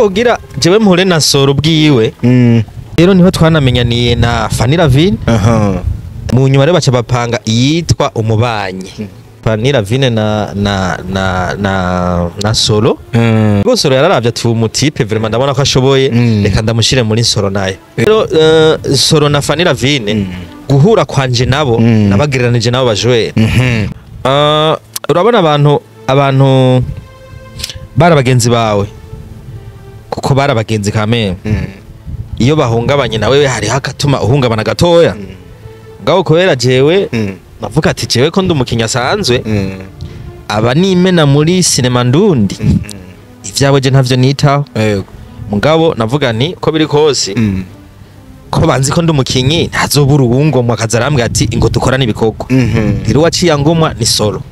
ariko gira jewe mpure na Soro bwiwe rero niho twanamenyaniye na Fanny Lavine mu nyuma rero baca bapanga yitwa umubanyi Fanny Lavine na Soro ubwo Soro yararavye ati umutipe vraiment ndabona ko ashoboye reka ndamushire muri Soro nayo rero Soro na Fanny Lavine guhura kwanje nabo nabagiranije nabo bajoye urabona abantu barabagenzi bawe kuko barabagenzi kame iyo bahungabanye nawe hari hakatuma uhungabana gatoya ngaho kubera jewe navuga ati jewe ko ndumukinya sanzwe aba nimena muri cinema ndundi ivyabo je ntavyo nitaho mugabo navuga ni ko biri kose ko banzi ko ndumukinyi ntazobura uwungomwa akazarambwe ati ingo dukorana ibikoko rero waciye ngomwa ni Soro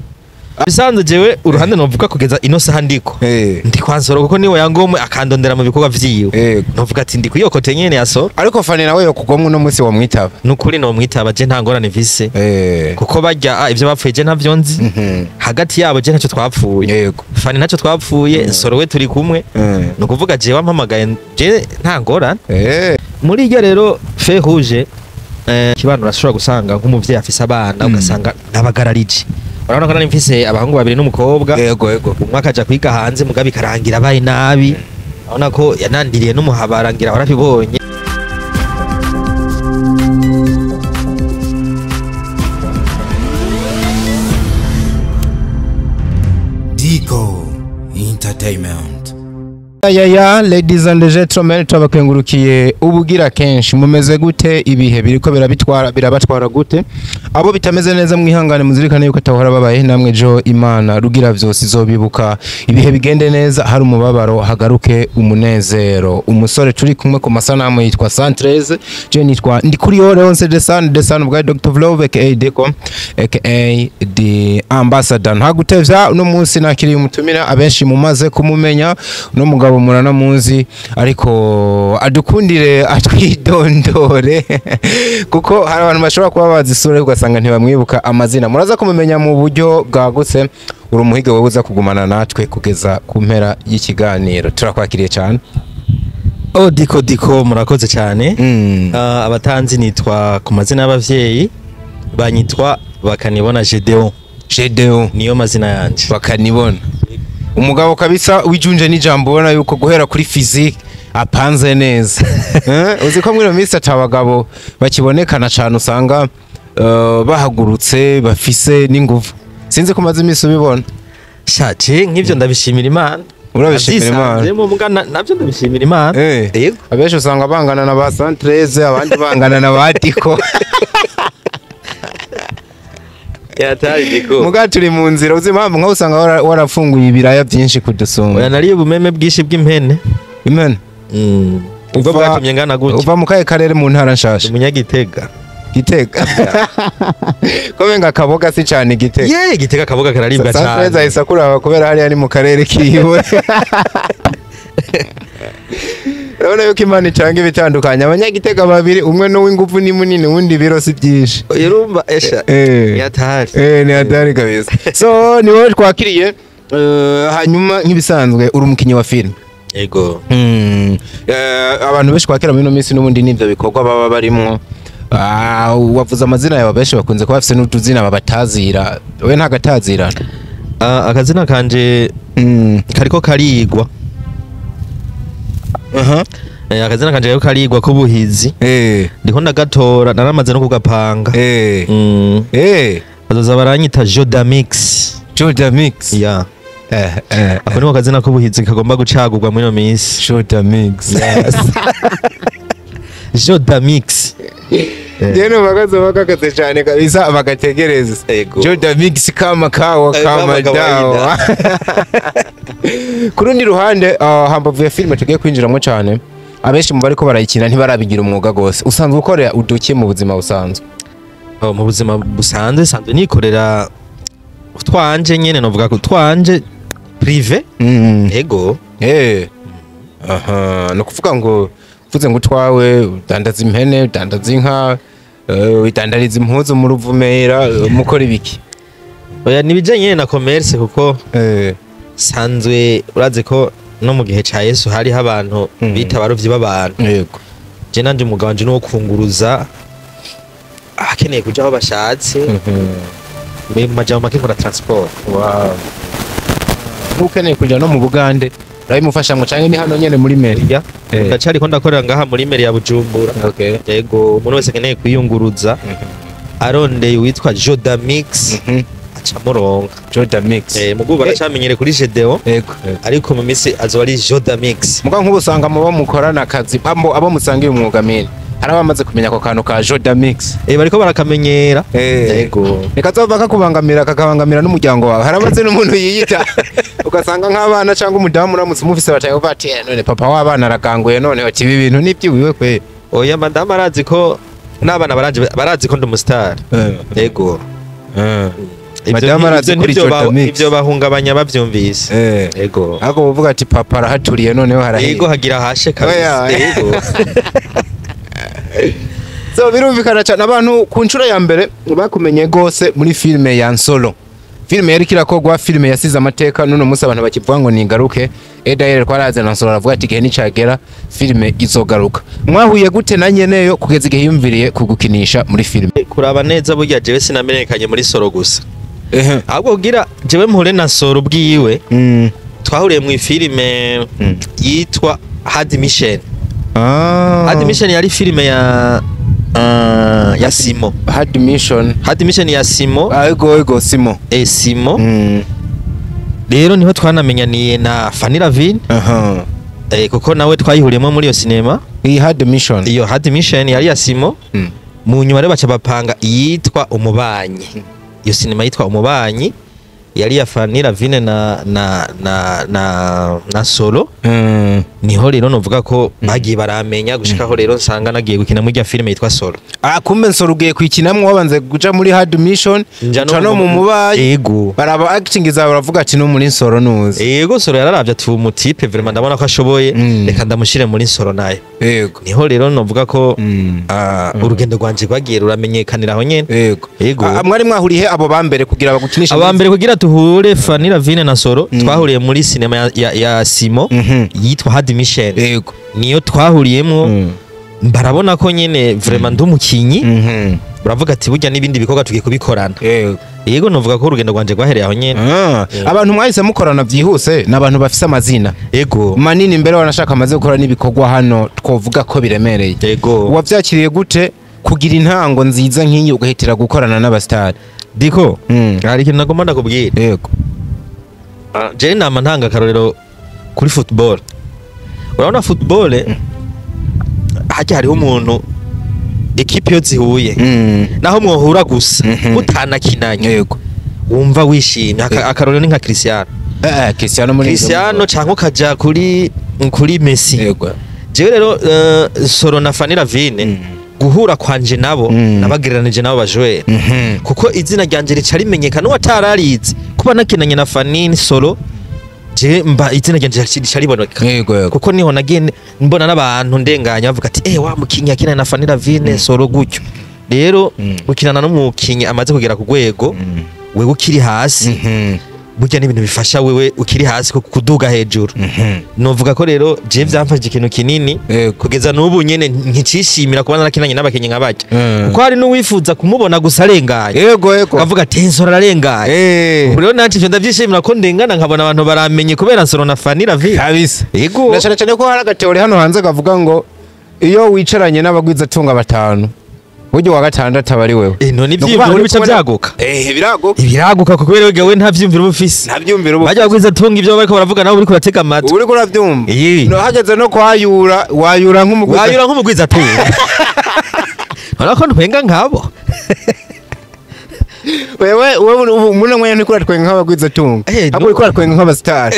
bisanzwe jewe uruhande novuga kugeza ino saha ndiko ndi kwansoro kuko niwe yangomwe akandondera mu bikorwa vyiwe novuga ati ndi kuyokote nyene ya Soro ariko Fanny nawe yo kugomwe no munsi wa mwitaba nukuri no mwitaba je ntangorane vise kuko barya ivyo bapfuye je ntavyo nzi hagati yabo je ntacyo twapfuye Fanny ntacyo twapfuye Soro we turi kumwe no kuvuga je wampamagaye je ntangorane muri iryo rero fe rouge kibano urashobora gusanga nk'umuvyeyi afise abana ugasanga nabagararije urabona ko nari mfise abahungu babiri n'umukobwa umwe akaja kwiga hanze mugabe karangira abaye nabi urabona ko yanandiriye n'umuhabarangira warabibonye Dico Entertainment. Ladies and gentlemen, tubakengurukiye ubugira kenshi mumeze gute ibihe biriko birabatwara gute abo bitameze neza mwihangane muzirikane yuko atahora babaye namwe jo Imana rugira vyose izobibuka ibihe bigende neza hari umubabaro hagaruke umunezero umusore turi kumwe ku masanamu yitwa Santreze je nitwa ndi kuri Leonce de San bwa Dr. Vlove aka Deco aka the ambassador ntagutevya uno munsi nakiriye umutumira abenshi mumaze kumumenya no mugabo murana muzi ariko adukundire atwidondore kuko hari abantu bashobora kuba bazisura ugasanga ntibamwibuka amazina muraza kumumenya mu buryo bwagutse uri umuhige wewe uza kugumana natwe kugeza ku mpera y'ikiganiro turakwakiriye cyane Diko murakoze cyane abatanzi nitwa ku mazina y'abavyeyi banyitwa bakanibona Gedeon niyo mazina yanje bakanibona umugabo kabisa wijunje n'ijambo ubona yuko guhera kuri physique apanze neza uzi ko mwino minsi atabagabo bakibonekana cyane usanga bahagurutse bafise n'ingufu sinzi ko maze imisi ubibona shaje nk'ivyo ndabishimira Imana urabishimira Imana navyo ndabishimira Imana yego abenshi usanga bangana na ba Santreze abandi bangana na ba Diko yatari Diko muga turi mu nzira uzi impamvu nka usanga warafunguye ibiraya byinshi kudusumba oya nariye ubumeme bwishi bw'impene ubwo bwatumye ngana gutya uva mu kaye karere mu ntara nshasha umunyagitega Gitega komenga kaboga si cyane Gitega Gitega kaboga kararibwa cyane Santreze ayisakura kubera hari ari mu karere kiwe urabona yuko Imana icanga ibitandukanye abanyagitega babiri umwe no w'ingufu ni munini undi biro si byinshi urumva esha yatari ni hatari kabisa so ni wowe twakiriye hanyuma nk'ibisanzwe uri umukinyi wa film yego abantu benshi kwakira muri no minsi n'ubundi n'ivyo bikorwa baba barimo wavuze amazina yawe benshi bakunze kuba bafise n'utuzina babatazira we ntagatazirana akazina kanje kariko karigwa akazina kanje kariko karigwa k'ubuhizi ndiko ndagatora naramaze no kugapanga bazoza baranyita Jodamix ako niko kazina k'ubuhizi kagomba gucagurwa muri no minsi Jodamix Jeno bakazo bakakaze cyane kabisa bagategereza Jodamix kama kawa kama dawa kurundi ruhande hambavuye filme tugiye kwinjiramo cyane abenshi mu bariko barayikina ntibarabigira umwuga gose usanzwe ukorera uduke mu buzima busanzwe mu buzima busanzwe sanzwe nikorera twanje nyene novuga ko twanje privé ego no kuvuga ngo uvuze ngo twawe udandaza impene udandaza inka udandariza impuzu mu ruvumera mukora ibiki oya nibijanye na commerce kuko sanzwe uraze ko no mu gihe ca Yesu hariho abantu bita abarovyi b'abantu. yego Je nanje umugabo wanje no kunguruza akeneye kuja aho bashatse mu majambo make nkora transport. wow ntukeneye kuja no mu Bugande urabimufashamwe canke ni hano nyene muri meri Ndacari ko ndakorera ngaha muri meri ya Bujumbura. okay Yego umuntu wese akeneye kwiyunguruza arondeye witwa Jodamix aca muronka. Jodamix mugu baracamenyere kuri Jedeo yego ariko mu misi azoba ari Jodamix. muga nk'ubusanga mu bo mukorana akazi abo musangiye umwuga mine hari abamaze kumenya ako kantu ka Jodamix bariko barakamenyera. Yego nikazova kakubangamira kakabangamira n'umuryango wawe haramaze n'umuntu yiyita ugasanga nk'abana cyangwa umudamu uramutse umufise bataye bati none papa w'abana arakanguye none ati ibi bintu nibyiwiwe kwe. oya madame arazi ko n'abana barazi ko ndi umustar. Yego madame arazi kuri Jodamix ivyo bahungabanya bavyumvise. Yego ako uvuga ati papa arahaturiye noneho harahiye. Yego hagira hashe kabisa. Yego so birumvikana cyane abantu ku nshuro ya mbere bakumenye gose muri filme ya NSORO. Filme yari kirakogwa, filme yasize amateka none musa abantu bakivuga ngo ningaruke. Edayere twaraze NSORO aravuga ati gihe nicagera filme izogaruka. Mwahuye gute na nyeneyo kugeza igihe yumviriye kugukinisha muri filme? Kuraba neza burya jewe sinamenyekanye muri NSORO gusa. Ahubwo kugira jewe mpure na NSORO bwiwe twahuriye mu filme yitwa Hard Mission. Hard Mission yari filme ya Simo. Hard Mission ya Simo. Ego Simo. Simo. Rero niho twanamenyaniye na Fanny Lavine. Kuko nawe twayihuriyemo muri iyo sinema. Iyi Hard Mission. Iyo Hard Mission yari ya Simo. Mu nyuma rero baca bapanga yitwa Umubanyi. Iyo sinema yitwa Umubanyi yari ya Fanny Lavine na Solo. Niho rero novuga ko bagiye baramenya gushikaho rero nsanga nagiye gukina muri ya filme yitwa Solo. Kumbe NSORO ugiye kwikinamwe wabanze guca muri Hard Mission no mu Mubayi. Yego baraba acting zawe baravuga ati no muri NSORO nuzi. Yego Solo yararavye ati umutipe vraiment ndabona ko ashoboye reka ndamushire muri NSORO naye. Yego niho rero novuga ko urugendo rwanje rwagiye ruramenyekanira aho nyene. Yego mwari mwahuriye abo bambere kugira bagukinisha abambere kugira tuhure Fanny Lavine na NSORO twahuriye muri sinema ya Simo yitwa Hard Mission. Yego niyo twahuriyemo barabona ko nyene vraiment ndumukinyi baravuga ati burya nibindi bikorwa tugiye kubikorana. Yego novuga ko urugendo rwanje rwahereye aho nyene. Abantu mwahise mukorana byihuse nabantu bafise amazina. Yego manini mbere wanashaka amaze gukora nibikorwa hano twovuga ko biremereye. Yego wavyakiriye gute kugira intango nziza nk'iyi ugahitira gukorana n'abastar? Diko hari ikintu nagomba ndakubwira. Yego je nama ntanga karorero kuri football. Urabona football hajya hariho umuntu ekipe yo zihuye naho mwohura gusa utanakinanye. Yego wumva wishimye akarorero ni nka Cristiano. Cristiano canke kaja kuri Messi. Yego jewe rero Solo na Fanny Lavine guhura kwanje nabo nabagereranije nabo bajwe kuko izina ryanje rica rimenyekana watararize kuba nakinanye na Fanny Solo je mba izina ryanje rica riboneka. Yego kuko niho nagiye mbona n'abantu ndenganya bavuga ati wa mukinyi akina na Fanny Lavine Solo gutyo. Rero ukinana n'umukinyi amaze kugera ku rwego wewe ukiri hasi burya n'ibintu bifasha wewe ukiri hasi kuduga hejuru. Novuga ko rero je vyamfashije ikintu kinini kugeza n'ubu nyene nkicishimira kubana nakinanye n'abakenye nk'abajya kuko hari n'uwifuza kumubona gusa arengaye. Yego akavuga ati NSORO ararengaye. Rero nanje ivyo ndavyishimira ko ndengana nkabona abantu baramenye kubera NSORO na Fanny Lavine kabisa. Yego cyane cyane ko hari agateori hano hanze kavuga ngo iyo wicaranye n'abagwiza tunga batanu buryo wa gatandatu abari wewe. None ivyiyumviro bica byaguka. Biraguka kuko wewe nta vyumviro bufise. Bajya bagwiza tunga ivyo bariko baravuga nawe uriko uratega amatwi. Uriko uravyumva. No hageze no kwayura wayura nk'umugwiza tunga. Urako ntwenga nkabo. Wewe umuntu mwe niko uratwenga nk'abagwiza tunga. Abo uriko uratwenga nk'abastar.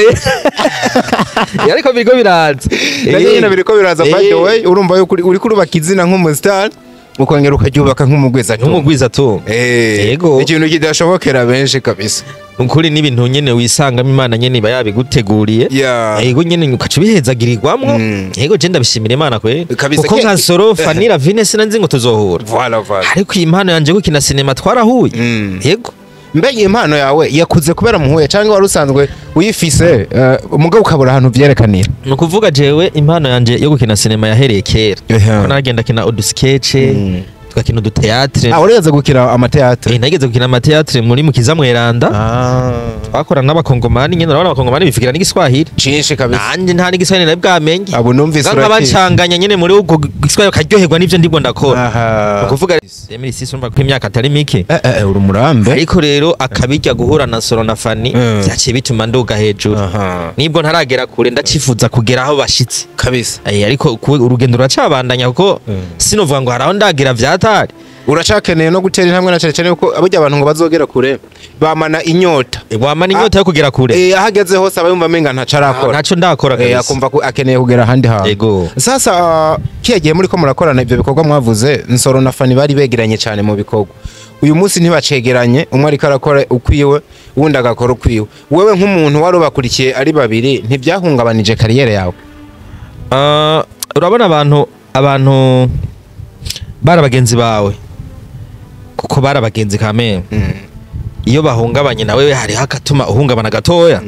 Yariko biriko biraza. Nyine biriko biraza by the way urumva yuko uriko urubaka izina nk'umustar ukongera ukaryubaka nk'umugwiza tunga. Yego ikintu kidashobokera benshi kabisa. Ukuri n'ibintu nyene wisangamo Imana nyene iba yabiguteguriye. Yego nyene ukaca bihezagirirwamwo. Yego je ndabishimira Imana kwe kuko nka NSORO Fanny Lavine sinanzi ngo tuzohura. Voilà. Ariko impano yanje gukina sinema twarahuye. Yego mbega impano yawe yakuze kubera muhuye cyangwa wari usanzwe uyifise umugabo ukabura ahantu vyerekanira nukuvuga jewe impano yanje yo gukina cinema yahereye kera ko naragenda kina udusketche tukakina uduteatre urigeze gukina amateatre nageze gukina amateatre muri mukiza mweranda twakora n'abakongomani nyene urabona abakongomani bifikira n'igiswahili cinshi kabisa nanje nta n'igiswahili nabwamenye abo numvise nk'abancanganya nyene muri ubwo giswahili karyoherwa n'ivyo ndibwo ndakora nukuvuga 2006 urumva ko imyaka atari mike uri umurambe ariko rero akabijya guhura na Soro na Fanny byaciye bituma nduga hejuru nibwo ntaragera kure ndacifuza kugera aho bashitse kabisa ariko urugendo ruracabandanya kuko sinovuga ngo haraho ndagira vyatari uracakeneye no gutera intambwe na cyane kuko abujya abantu ngo bazogera kure bamana inyota yo kugera kure ahageze hose abayumva menga ntacarakora ntaco ndakora kabisa akumva ko akeneye kugera ahandi hantu yego sasa kiyagiye muri ko murakorana ibyo bikorwa mwavuze Nsoro na Fanny bari begeranye cyane mu bikorwa uyu munsi ntibacegeranye umwe ariko arakora ukwiwe wundi agakora ukwiwe wewe nk'umuntu wari ubakurikiye ari babiri ntibyahungabanije kariyere yawe urabona abantu bara bagenzi bawe kuko bara bagenzi kameme iyo bahungabanye nawe hari hakatuma uhungabana gatoya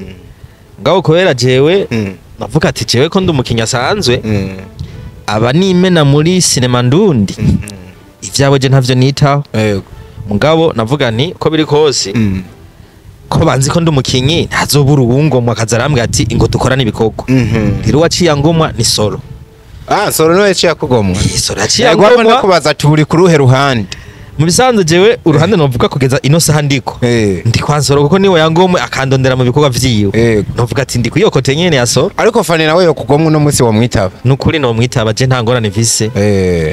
ngaho kubera jewe navuga ati jewe ko ndumukinya asanzwe aba nimena muri cinema ndundi ivyabo je ntavyo nitaho mugabo navuga ni ko biri kose ko banzi ko ndumukinyi ntazobura uwungomwa akazarambwe ati ingo dukorana ibikorwa rero waciye ngomwa ni Soro Soro no yaciye akugomwa Soro yaciye ngomwa ndakubaza turi ku ruhe ruhande mu bisanzwe jewe uruhande novuga kugeza ino saha ndiko ndi kwa Soro kuko niwe yangomwe akandondera mu bikorwa vyiwe novuga ati ndi kuyokote nyene ya Soro ariko Fanny nawe yo kugomwa no munsi wa mwitaba nukuri no mwitaba je ntangorane vise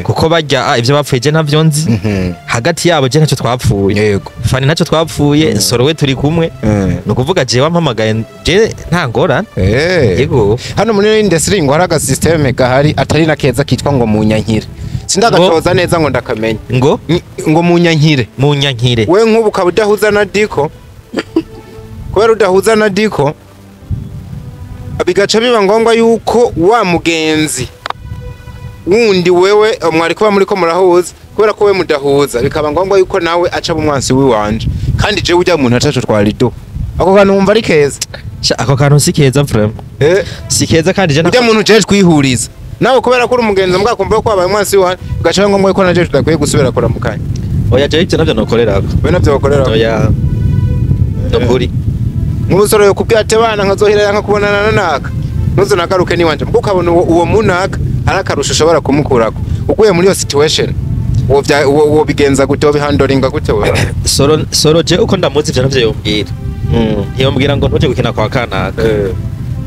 kuko bajya ivyo bapfuye je ntavyo nzi hagati yabo je ntaco twapfuye Fanny ntaco twapfuye Soro we turi kumwe nukuvuga je wampamagaye je ntangorane yego hano muri industry ngo hari aga system gahari atari na keza kitwa ngo munyankire sindagatoza neza ngo ndakamenya ngo munyankire we nk'ubu ukaba udahuza na Diko kubera udahuza na Diko bigaca biba ngombwa yuko wa mugenzi wundi wewe mwari kuba muri ko murahuza kubera ko we mudahuza bikaba ngombwa yuko nawe aca bumwansi wiwanje kandi je ujya umuntu ataco twarido ako kantu wumva ari keza ako kantu si keza vraiment si keza kandi je ujya umuntu je twihuriza nawe kubera ko uri umugenzi mwakumva ko abaye mwansi wa gacha ngombwa ko naje tudakwiye gusubira kora mukanya oya je ivyo navyo nokorerako we navyo bakorera oya ndokuri nk'umusoro yo kubyate bana nkazohira yanka kubonana naka nuzo nagaruke ni wanje mukabona uwo munaka arakarusha ushobora kumukurako ukuye muri iyo situation uwo bigenza gute bihandoringa gute we Soro je uko ndamuzi ivyo navyo yombwira yombwira ngo ntuje gukina kwa kanaka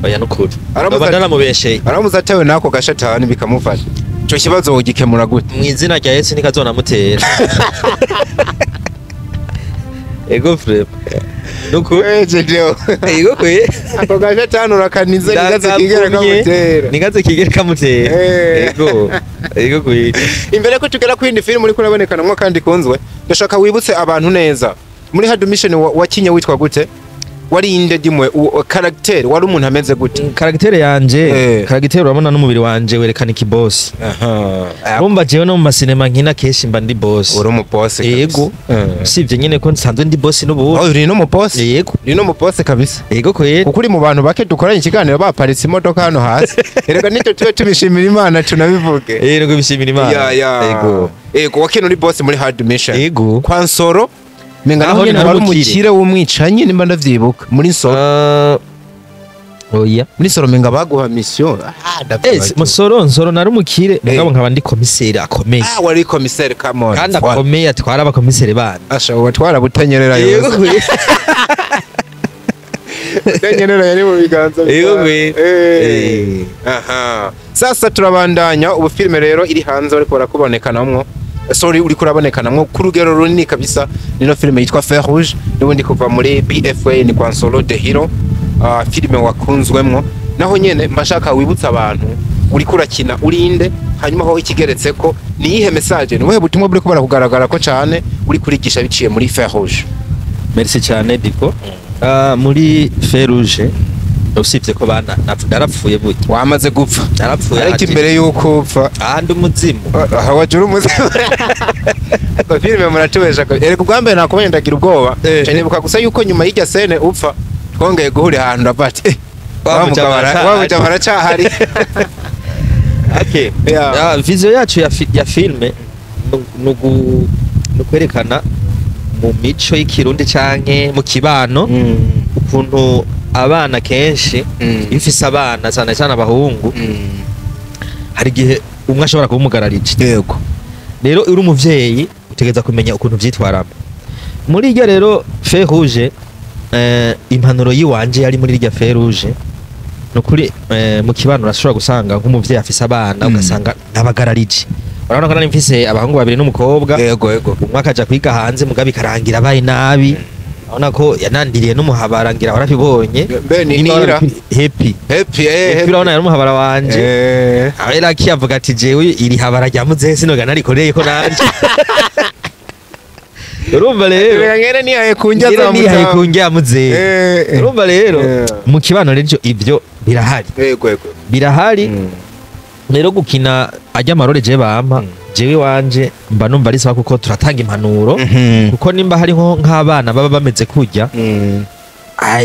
oya nukuri abandana mubesheye aramuza atewe nako gashatani bikamufasha cyo kibazo wogikemura gute mwizina rya Yesu nikazona mutera ego frère nukuri ndio ego kwe ako gashatani urakanize nigaze kigera kamutera ego kwe imbere ko tugera kwindi film uri kurabonekana mwo kandi kunzwe ndashaka wibutse abantu neza muri Hard Mission wa Kinya witwa gute wari inde dimwe character wari umuntu ameze gute character yanje character urabona n'umubiri wanje werekana iki boss rumba jewe no mu masinema nkina keshi mba ndi boss uri mu boss yego sivye nyene ko nsanzwe ndi boss n'ubu uri no mu boss yego uri no mu boss kabisa yego ko yego ukuri mu bantu bake dukoranye ikiganiro baparitse imodoka hano hasi erega nito tuwe tubishimira Imana tunabivuge yego bishimira Imana yego wakino uri boss muri Hard Mission yego kwa Nsoro menga naho nyene wari umukire w'umwicanyi nimba ndavyibuka muri Nsoro oya muri Nsoro menga baguha mission Nsoro nari umukire mugabo nkaba ndi komiseri akomeye wari komiseri kamone kandi akomeye atwara abakomiseri bana ashaho atwara butanyerera yose butanyerera yari mu biganza sasa turabandanya ubu filme rero iri hanze ariko barakubonekana sorry uri kurabonekana nko ku rugero runini kabisa nino filme yitwa Fer Rouge n'ubundi kuva muri BFA ni kwa Nsoro the Hero filme wakunzwemwo naho nyene mbashaka wibutsa abantu uri kurakina urinde hanyuma ho ikigeretse ko ni ihe message ni wehe butumwa buri ko barakugaragara ko cyane uri kurigisha biciye muri Fer Rouge merci cyane Diko muri Fer Rouge usibye ko bana narapfuye burya wamaze gupfa narapfuye ariko imbere yuko upfa ahandi umuzimu wajura umuzimu ko filime muratubesha ko erega ubwambere nakomeye ndagira ubwoba cyane buka gusa yuko nyuma y'irya scene upfa twongeye guhura ahantu ndavati wamuja baracahari okay vision yacu ya filme nukwerekana mu mico y'ikirundi canke mu kibano ukuntu abana kenshi ifise abana cyane cyane abahungu hari gihe umwe ashobora kubumugararije yego rero uri umuvyeyi utegeza kumenya ukuntu vyitwaramo muri iryo rero fe rouge impanuro yiwanje yari muri iryo fe rouge nukuri mu kibano urashobora gusanga nk'umuvyeyi afise abana ugasanga nabagararije urabona ko nari mfise abahungu babiri n'umukobwa yego umwe akaja kwiga hanze mugabi karangira bayi nabi urabona ko yanandiriye n'umuhabara ngira warabibonye nira happy urabona yari umuhabara wanje abera kiyavuga ati jewe iri habara rya muzehe sinoga narikoreye ko nanje urumva rero ngere nihaye kunjya muzehe urumva rero mu kibano rero ibyo birahari birahari rero gukina ajya amarore je bampa jewe wanje mba numva ari sawa kuko turatanga impanuro kuko nimba hariho nk'abana baba bameze kujya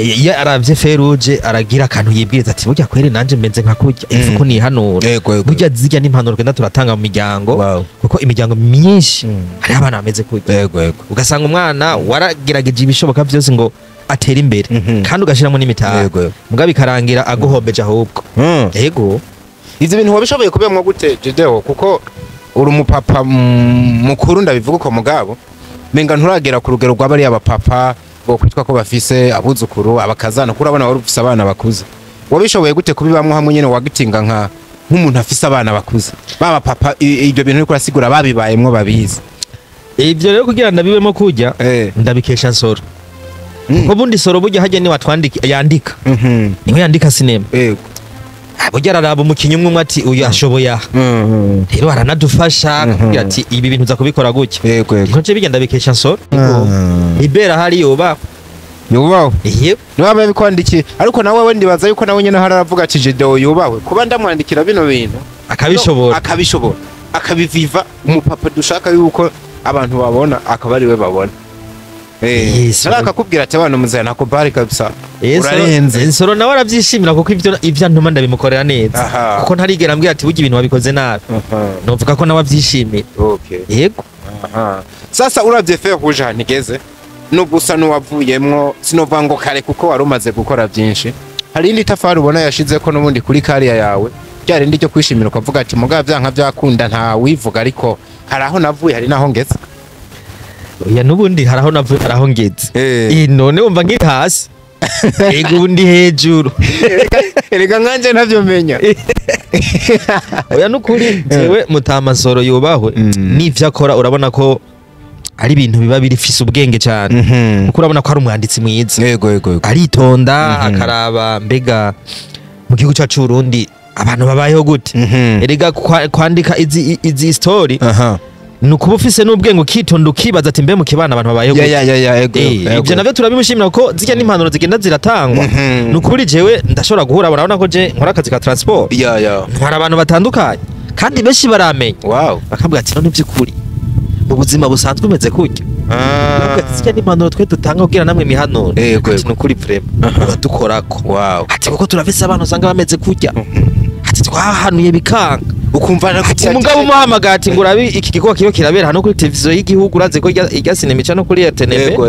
iyo aravye feruje aragira akantu yibwiriza ati burya kweri nanje meze nka kujya ifuko nihanura burya zirya n'impanuro kenda turatanga mu miryango kuko imiryango myinshi hari abana bameze kujya ugasanga umwana waragerageje ibishoboka byose ngo atera imbere kandi ugashiramo n'imitahe mugabe karangira aguhombeje ahubwo yego ivyo bintu wabishoboye kubemwa gute Jedeo kuko uri umupapa mukuru ndabivuga uko mugabo menga nturagera ku rugero rw'abari abapapa bo kwitwa ko bafise abuzukuru abakazana kurabona wari ufise abana bakuze wabishoboye gute kubibamwe hamwe nyene wagitinga nk'umuntu afise abana bakuze baba papa ibyo bintu uriko urasigura babibayemwo babizi ivyo rero kugira ndabibemo kujya ndabikesha nsoro ko bundi soro burya hajye ni watwandika yandika niho yandika sinema burya araraba umukinyi umwe ati uyu ashoboye aha rero aranadufasha kugira ati ibi bintu uza kubikora gutya nkoce bigenda bikesha nsoro ibera hari yubaho niba babikwandikiye ariko nawe we ndibaza yuko nawe nyene haravuga ati Jedeo yubawe kuba ndamwandikira bino bintu akabishobora akabiviva umupapa dushaka yuko abantu babona akaba ari we babona Saraka kubwira ati abana muzana nako bari kabisa urarenze insoro nawe aravyishimira kuko ivyo ntuma ndabimukorera neza kuko ntarigera mbwira ati burya ibintu wabikoze nabi novuga ko nawe avyishimira yego sasa uravye fe rouge hanigeze nubusa nuwavuyemwo sinova ngo kare kuko warumaze gukora byinshi hari indi tafari ubona yashize ko nubundi kuri kariya yawe byari ndi cyo kwishimira ukavuga ati mugabo byanka byakunda nta wivuga ariko hari aho navuye hari naho ngeze ya nubundi haraho navuye haraho ngeze none umva nkiri hasi ego ubundi hejuru erega nkanje ntavyo menya oya nukuri jewe mutamasoro yubahwe n'ivyo akora urabona ko ari ibintu biba birifise ubwenge cyane kuko urabona ko ari umwanditsi mwiza aritonda akaraba mbega mu gihugu cyacu Burundi abantu babayeho gute erega kwandika izi story nukuba ufise n'ubwenge ukitonda ukibaza ati mbe mu kibana abantu babayeho gute ibyo navyo turabimushimira ko zijya n'impanuro zigenda ziratangwa nukuri jewe ndashobora guhura urabona ko je nkora akazi ka transport ntwara abantu batandukanye kandi benshi baramenya bakambwira ati none by'ukuri mu buzima busanzwe umeze kujya zijya n'impanuro twe dutanga kugira namwe mihanuro ati nukuri vraiment uradukorako ati kuko turafise abantu usanga bameze kujya ati twahanuye bikanga ukumva umugabo umuhamagara ati ngo urabi iki gikorwa kiyo kirabera hano kuri televiziyo y'igihugu uraze ko irya sinema ica no kuri RTNB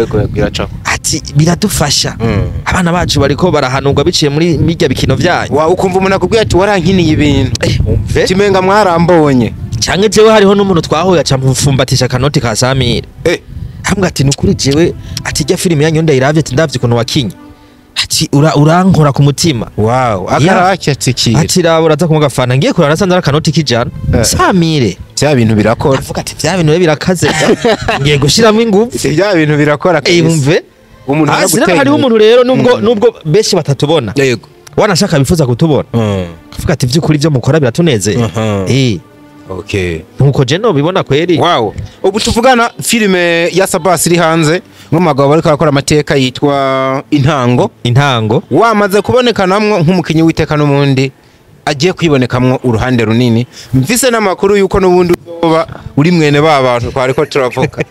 ati biradufasha abana bacu bariko barahanurwa biciye muri mirya bikino byanyu ukumva umuntu akubwira ati warankiniye ibintu kimenga mwarambonye canke jewe hariho n'umuntu twahuye aca mufumbatisha kanoti ka Samire hamwe ati nukuri jewe ati irya filime yanyu ndayiravye ati ndavye ukuntu wakinye ati urankora ku mutima akaracyatikira ati rabura za kumugafana ngiye kurara nasanze akanoti kijana Samire bya bintu birakora avuga ati bya bintu birakaze ngiye gushiramo ingufu bya bintu birakora umve umuntu araguteye hariho umuntu rero nubwo benshi batatubona yego wanashaka bifuza kutubona avuga ati by'ukuri byo mukora biratuneze okay nkuko je no bibona kweri ubu tuvugana filime ya Sabas iri hanze nk'umugabo bariko arakora amateka yitwa Intango wamaze kubonekanamwo nk'umukinyi w'iteka n'umundi agiye kwibonekamwo uruhande runini mvise n'amakuru yuko n'ubundi uzoba uri mwene b'abantu twariko turavuga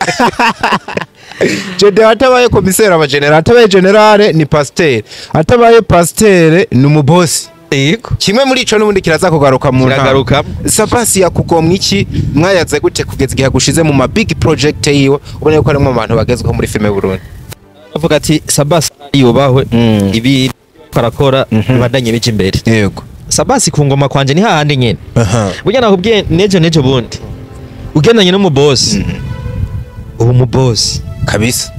Jede atabaye komisera aba general atabaye generale ni pasteur atabaye pasteur ni umubosi yego kimwe muri ico n'ubundi kiraza kugaruka mu ntagaruka Sabasi yakugomwa iki mwayaze gute kugeza igihe gushize mu ma big project yiwe ubone ko ari mu bantu bagezweho muri filme Burundi avuga ati Sabasi yubahwe ibi karakora badanye bije imbere yego Sabasi ku ngoma kwanje ni hahandi nyene burya nakubwiye nejo bundi ugendanye n'umubosi ubu mubosi kabisa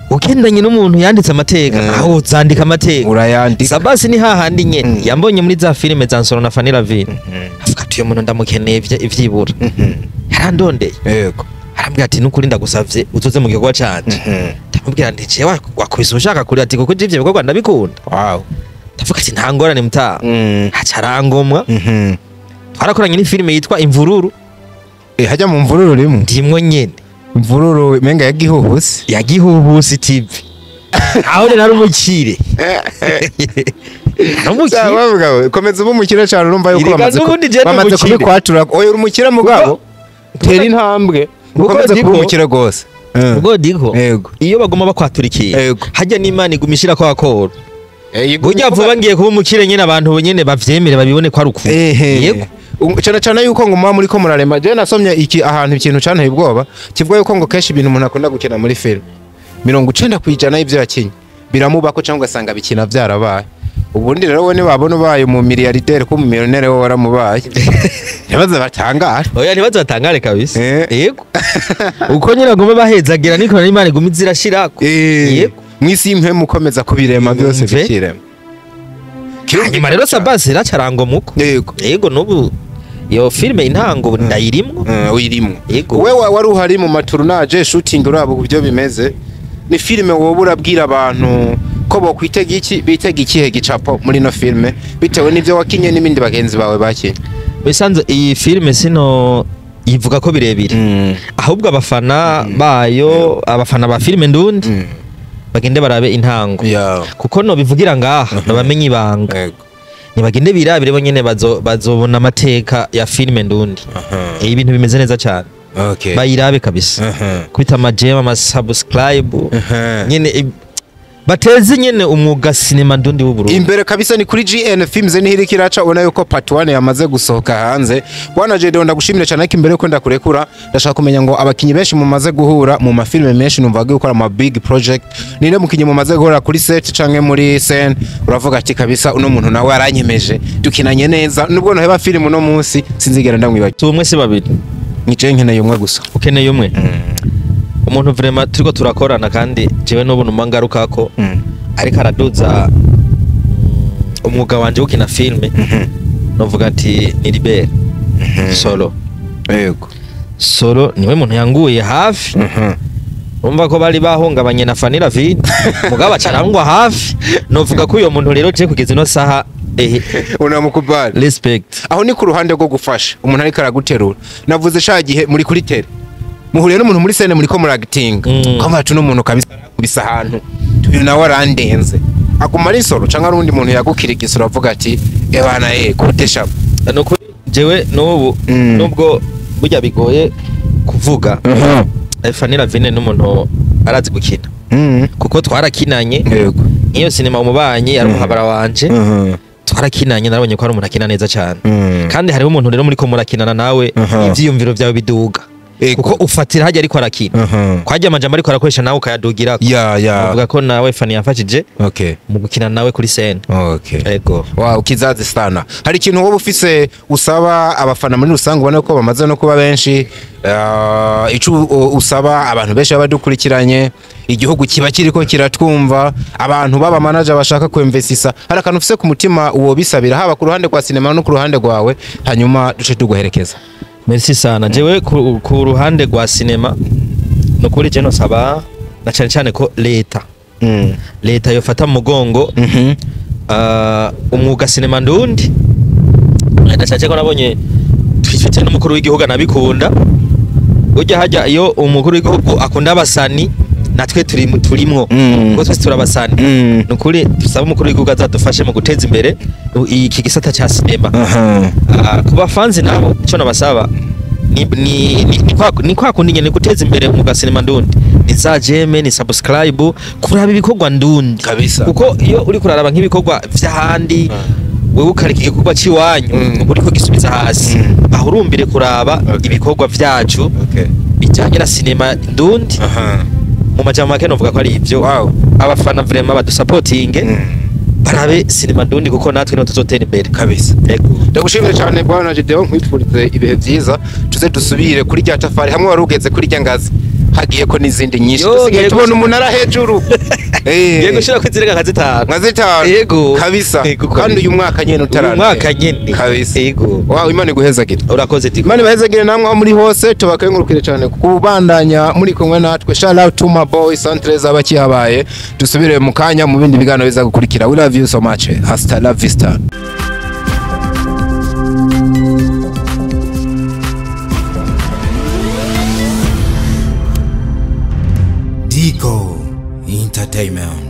ugendanye n'umuntu yanditse amateka aho uzandika amateka urayandika Sabasi ni hahandi nyene yambonye muri za filime za NSORO FANNY LAVINE avuga ati uyu muntu ndamukeneye ivyibura yarandondeye yego arambwira ati nukuri ndagusavye uzoze mu gikorwa canje ndamubwira nti je wakubise ushaka kuri ati kuko ivyo bikorwa ndabikunda wow ndavuga ati nta ngorane mutaha hacarangomwa twarakoranye ni filime yitwa Imvururu hajya mu mvururu rimwe ndimwo nyene Imvururu menga yagihuhusi TV aho rero umukire bavuga komeza ubumukire cyane urumva yuko bamaze kubikwatura oya urumukire mugabo tera intambwe ukomeze kuba umukire gose ubwo diko iyo bagoma bakwaturikiye hajya n'Imana igumishira ko akoro burya vuba ngiye kuba umukire nyene abantu nyene bavyemere babibone ko ari uku yego cyane yuko ngo muba muri ko murarema je nasomye iki ahantu ikintu cyanteye ubwoba kivuga yuko ngo keshi ibintu umuntu akunda gukina muri film 90% y'ivyo yakinye biramubako cyangwa ugasanga bikina vyarabaye ubundi rero wone babona ubaye mu milliardaire ko mu millionaire wo waramubaye ntibaze batangare oya ntibaze batangare kabisa yego uko nyine agomba bahezagira niko n'Imana igumi zirashirako yego mwisi impe mukomeza kubirema byose bikirema nyuma rero Sabasi racarango muko yego nubu iyo filme Intango ndayirimwo uyirimwo yego wewe wari uhari mu matournage shooting urabo kubyo bimeze ni filme wowe urabwira abantu ko bo kwitega iki bitega ikihe gicapo muri no filme bitewe n'ivyo wakinye n'ibindi bagenzi bawe bakinye bisanze iyi filme sino ivuga ko birebire ahubwo abafana bayo abafana ba filme ndundi bagende barabe Intango kuko no bivugira ngaha no bamenye ibanga nibagende birabire bo nyene bazobona amateka ya filme ndundi ibintu bimeze neza cyane bayirabe kabisa kubita amajema ama subscribe nyene bateze nyene umwuga cinema ndundi w'Uburundi imbere kabisa ni kuri GN Films nihiri kiraca ubona yuko part 1 yamaze gusohoka hanze bwana Jede ndagushimire cyane ko imbere ko ndakurekura ndashaka kumenya ngo abakinyi benshi mumaze guhura mu mafilme menshi numvaga gukora ama big project ninde mukinyi mumaze guhura kuri set canke muri scene uravuga ati kabisa uno muntu nawe aranyemeje dukinanye neza nubwo no heba film no munsi sinzigera ndamwibaje tumwe se babiri nice nkeneye umwe gusa ukeneye umwe umuntu vraiment turiko turakorana kandi jewe no buntu mangaruka ko ariko araduza umwuga wanje ukina filme novuga ati ni Libere Solo yego Solo niwe muntu yanguye hafi umva ko bari bahungabanye na FANNY LAVINE mugaba carangwa hafi novuga ko uyo muntu rero je kugeza no saha unamukubali respect aho ni ku ruhande rwo gufasha umuntu ariko araguterura navuze shagihe muri kuri tele muhuriye n'umuntu muri scene muri ko muragitinga kama atu n'umuntu kabisa kubisa ahantu tuyo nawe arandenze akumara insoro canka rundi muntu yagukirigisa uravuga ati ebana kutesha no jewe n'ubu nubwo burya bigoye kuvuga FANNY LAVINE n'umuntu arazi gukina kuko twarakinanye yego iyo sinema umubanye ari umuhabara wanje twarakinanye narabonye ko ari umuntu akina neza cyane kandi hariho umuntu rero muri ko murakinana nawe ivyiyumviro byawe biduga kuko ufatira hajya ariko arakina kwajya amajambo ariko arakoresha nawe ukayadugira uvuga ko nawe FANNY yafashije mu gukina nawe kuri scene yego wow kizazi sana hari ikintu wowe ufise usaba abafana muri rusange ubona ko bamaze no kuba benshi ico usaba abantu benshi babadukurikiranye igihugu kiba kiriko kiratwumva abantu baba manager bashaka kuinvestisa hari akantu ufise ku mutima uwo bisabira haba ku ruhande kwa cinema no ku ruhande rwawe hanyuma duce tuguherekeza merci sana jewe ku ruhande rwa cinema no kuri je no saba na cyane cyane ko leta yofata mugongo umwuga cinema ndundi ndacaje ko nabonye twifite n'umukuru w'igihugu anabikunda ujya hajya iyo umukuru w'igihugu akunda abasani natwe turimwo ngo twese turabasani nukuri dusaba umukuru w'igihugu azadufashe mu guteza imbere iki gisata cya sinema ku bafanzi nabo cyo nabasaba ni kwa kundi nyene guteza imbere mu gasinema ndundi ni za jeme ni subscribe kuraba ibikorwa ndundi kabisa kuko iyo uri kuraraba nk'ibikorwa vy'ahandi wewe ukarika igikorwa ciwanyu uriko gisubiza hasi ahurumbire kuraba ibikorwa vyacu bijanye na sinema ndundi mu majambo make novuga ko ari ivyo abafana vraiment badusupportinge barabe sinema ndundi kuko natwe no tuzotera imbere kabisa ndagushimira cyane bwana Gideon nkwifurize ibihe byiza tuze dusubire kuri rya tafari hamwe warugeze kuri rya ngazi hagiye ko n'izindi nyinshi dusigaye tubona umunara hejuru yego shira kwizirega nkazitanu yego kabisa kandi uyu mwaka nyene utarana uyu mwaka nyene kabisa yego wow Imana iguhezagire urakoze tiko Imana ibahezagire namwe aho muri hose tubakengurukire cyane kubandanya muri kumwe natwe shout out to my boy Santreza abakihabaye dusubire mu kanya mu bindi biganiro biza gukurikira we love you so much hasta la vista Digo Entertainment.